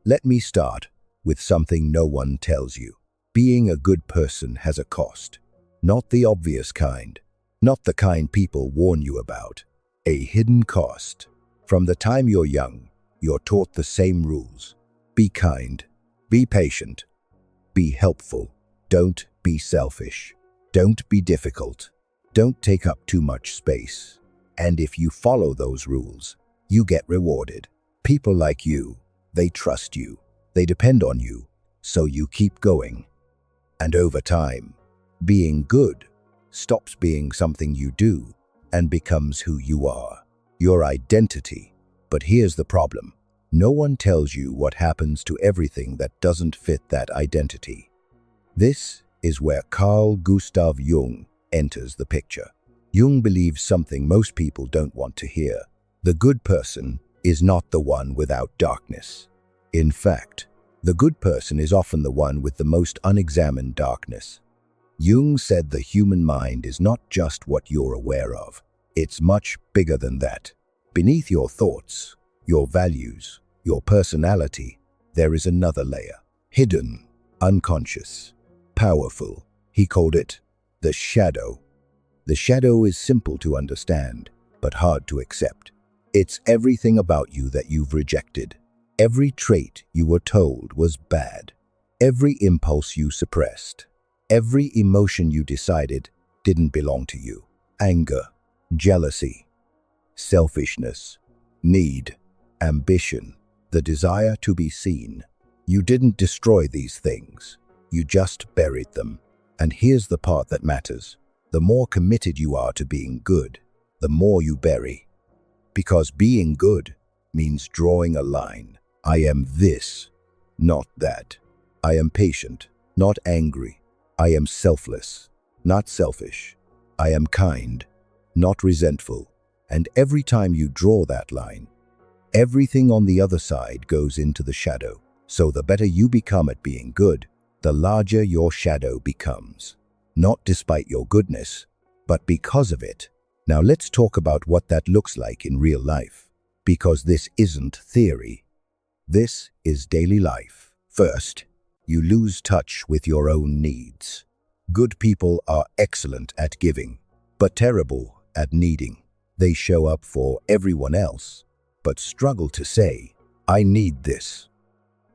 Let me start with something no one tells you. Being a good person has a cost. Not the obvious kind. Not the kind people warn you about. A hidden cost. From the time you're young, you're taught the same rules. Be kind. Be patient. Be helpful. Don't be selfish. Don't be difficult. Don't take up too much space. And if you follow those rules, you get rewarded. People like you, they trust you. They depend on you, so you keep going. And over time, being good stops being something you do and becomes who you are, your identity. But here's the problem. No one tells you what happens to everything that doesn't fit that identity. This is where Carl Gustav Jung enters the picture. Jung believes something most people don't want to hear. The good person is not the one without darkness. In fact, the good person is often the one with the most unexamined darkness. Jung said the human mind is not just what you're aware of. It's much bigger than that. Beneath your thoughts, your values, your personality, there is another layer. Hidden, unconscious, powerful. He called it the shadow. The shadow is simple to understand, but hard to accept. It's everything about you that you've rejected. Every trait you were told was bad. Every impulse you suppressed. Every emotion you decided didn't belong to you. Anger, jealousy, selfishness, need, ambition, the desire to be seen. You didn't destroy these things. You just buried them. And here's the part that matters. The more committed you are to being good, the more you bury. Because being good means drawing a line. I am this, not that. I am patient, not angry. I am selfless, not selfish. I am kind, not resentful. And every time you draw that line, everything on the other side goes into the shadow. So the better you become at being good, the larger your shadow becomes. Not despite your goodness, but because of it. Now let's talk about what that looks like in real life. Because this isn't theory. This is daily life. First, you lose touch with your own needs. Good people are excellent at giving, but terrible at needing. They show up for everyone else, but struggle to say, I need this.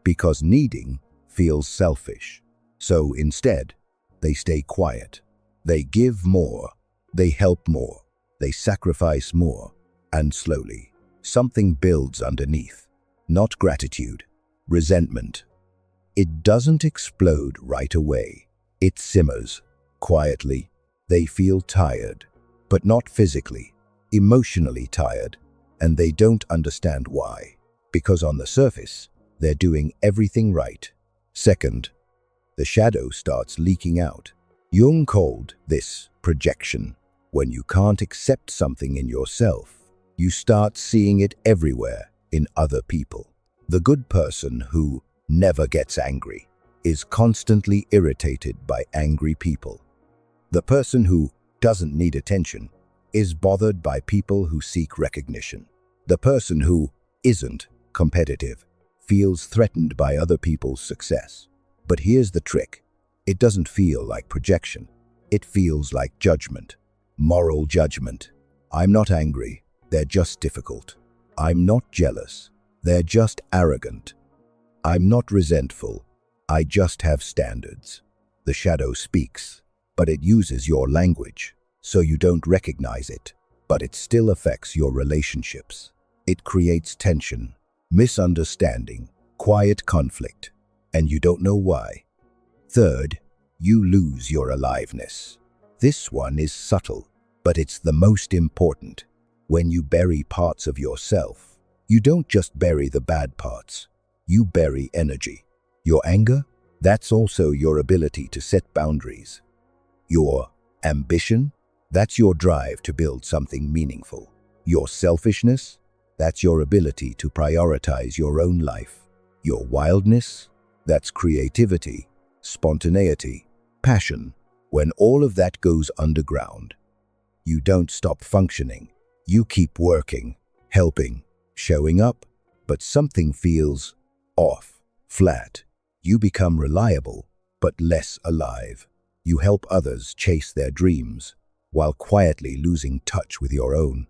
Because needing feels selfish. So instead, they stay quiet. They give more. They help more. They sacrifice more. And slowly, something builds underneath. Not gratitude, resentment. It doesn't explode right away. It simmers quietly. They feel tired, but not physically, emotionally tired. And they don't understand why. Because on the surface, they're doing everything right. Second, the shadow starts leaking out. Jung called this projection. When you can't accept something in yourself, you start seeing it everywhere in other people. The good person who never gets angry is constantly irritated by angry people. The person who doesn't need attention is bothered by people who seek recognition. The person who isn't competitive feels threatened by other people's success. But here's the trick. It doesn't feel like projection. It feels like judgment. Moral judgment. I'm not angry. They're just difficult. I'm not jealous. They're just arrogant. I'm not resentful. I just have standards. The shadow speaks, but it uses your language, so you don't recognize it. But it still affects your relationships. It creates tension, misunderstanding, quiet conflict, and you don't know why. Third, you lose your aliveness. This one is subtle, but it's the most important. When you bury parts of yourself, you don't just bury the bad parts. You bury energy. Your anger, that's also your ability to set boundaries. Your ambition, that's your drive to build something meaningful. Your selfishness, that's your ability to prioritize your own life. Your wildness, that's creativity, spontaneity, passion. When all of that goes underground, you don't stop functioning. You keep working, helping, showing up, but something feels off. flat. You become reliable, but less alive. You help others chase their dreams, while quietly losing touch with your own.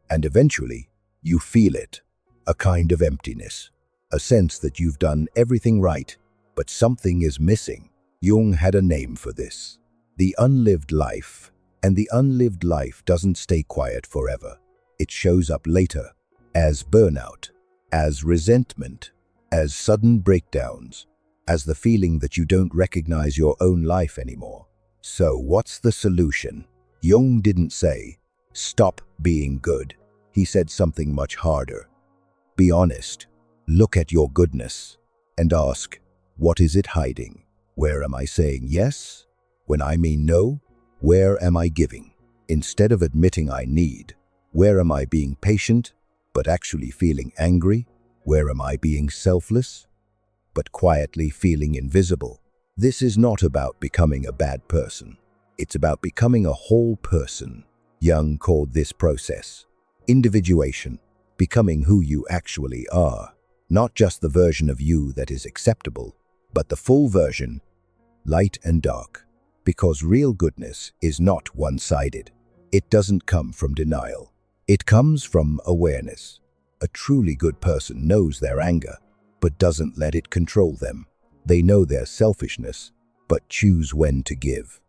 And eventually, you feel it, a kind of emptiness, a sense that you've done everything right, but something is missing. Jung had a name for this: the unlived life. And the unlived life doesn't stay quiet forever. It shows up later, as burnout, as resentment, as sudden breakdowns, as the feeling that you don't recognize your own life anymore. So what's the solution? Jung didn't say, stop being good. He said something much harder. Be honest, look at your goodness, and ask, what is it hiding? Where am I saying yes when I mean no? Where am I giving instead of admitting I need? Where am I being patient but actually feeling angry? Where am I being selfless but quietly feeling invisible? This is not about becoming a bad person. It's about becoming a whole person. Jung called this process individuation, becoming who you actually are, not just the version of you that is acceptable, but the full version, light and dark. Because real goodness is not one-sided. It doesn't come from denial. It comes from awareness. A truly good person knows their anger, but doesn't let it control them. They know their selfishness, but choose when to give.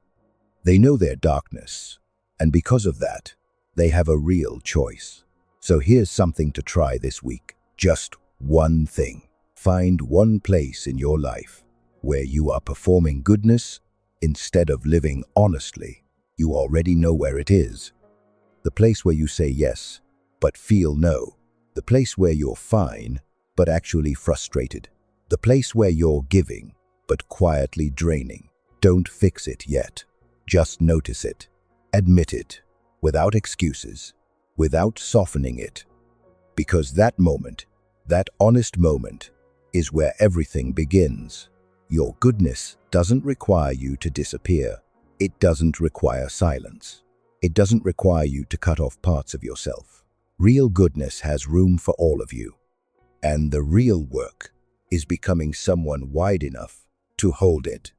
They know their darkness, and because of that, they have a real choice. So here's something to try this week. Just one thing. Find one place in your life where you are performing goodness instead of living honestly. You already know where it is. The place where you say yes, but feel no. The place where you're fine, but actually frustrated. The place where you're giving, but quietly draining. Don't fix it yet. Just notice it. Admit it, without excuses, without softening it. Because that moment, that honest moment, is where everything begins. Your goodness doesn't require you to disappear. It doesn't require silence. It doesn't require you to cut off parts of yourself. Real goodness has room for all of you. And the real work is becoming someone wide enough to hold it.